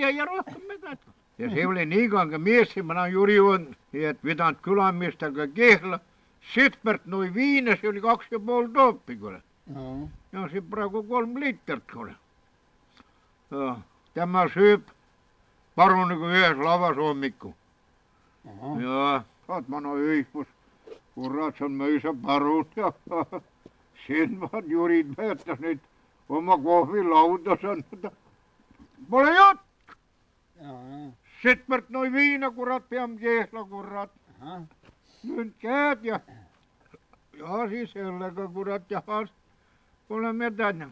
välja ja rohkem midagi. Ja se oli nii kange mies, mä juuri on, et vedanud külamiesterga Kehla. Sitpert noin viina, se oli 2,5 tooppi, kuule. Ja se praegu 3 liitrit, kuule. Ja, tämä sööb paruniga ühes lavas hommikul. Ja, saad ma no õigus. Kurat, see on mõisa parun ja siin vaan jurid möödas nüüd oma kohvilauda saanud. Pole jatk! Sitpert noin viina, kurat, peam Kehla, kurat. Nüüd käed ja siis sellega, kurat, ja pole midagi.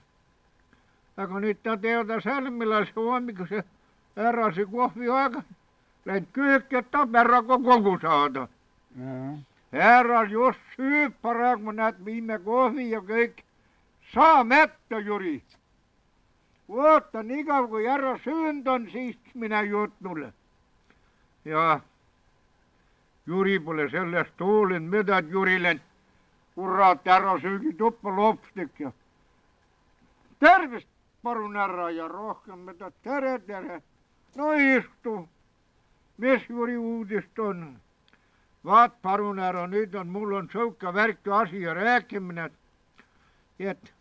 Aga nüüd ta teada seal, millal see hommikul see ära see kohviaega läinud köök, et tahab ära kogu saada. Härra just süüb praegu, näed, viime kohvi ja kõik. Saa mätta, Jüri. Oota, nii kauan kui härra söönud on, siis mine jutnule. Ja Jüri pole sellest hoolinud midagi, Jürile. Kurat, ära söögi tuppa lopstik ja tervist, parun härra ja rohkem midagi. Tere, tere. No istu. Mis Jüri uudist on? Vaat, parun härra, nüüd on, mul on sõuka värk ja asi ja rääkimine, et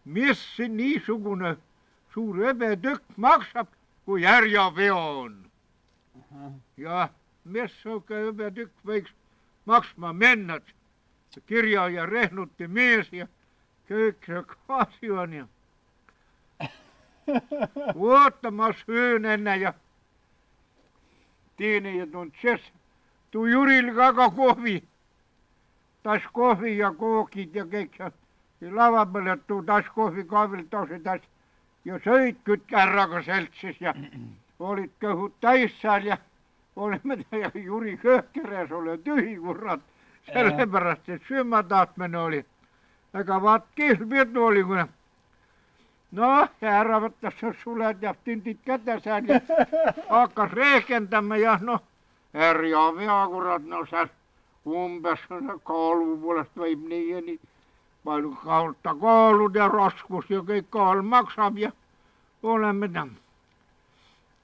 mis siin niisugune suur hõbetükk maksab, kui härjaveo on. Ja mis sõuka hõbetükk võiks maksma minna, kirja ja rehnuti mees ja kõik see kaasi on ja oota, ma söön enne ja teenijad on ses. Tuu Jüril ka kohvi. Tas kohvi ja kookid ja kõik see. Lava peal, et tuu tas kohvi kaavil tase tas. Ja sõid kütkäärraga seltsis ja olid kõhud täis seal ja olime ja Jüri kõhkeres ole tühi, kurat. Sellepärast, et sööma tahtmine oli. Ega vaat keelpidu oli, kuna. No, ära võttas suled ja tindid käte seal ja hakkas reekendama ja noh. Härja vea, kurat, no seal umbes kaalu poolest võib nii ja nii palju kaolta kaalud ja raskus ja kõik kaal maksab ja oleme tam.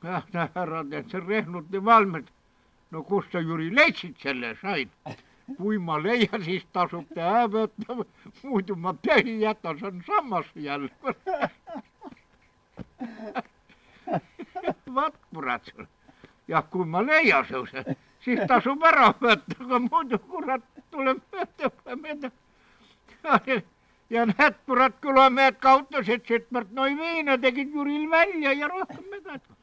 Härrad, et see rehnuti valmis. No kust sa, Jüri, leidsid selle said? Kui ma leian, siis tasub te võtta, muidu ma tehi jätan, see on sammas jälle. Vaat, kurat sul. Ja kui ma leian sõuse, siis tasub ära võtta, aga muidu kurat tuleb mõte. Ja need kurat külamehed kaotasid Sitpert noin viina, tegid Jüril välja ja rohkem midagi.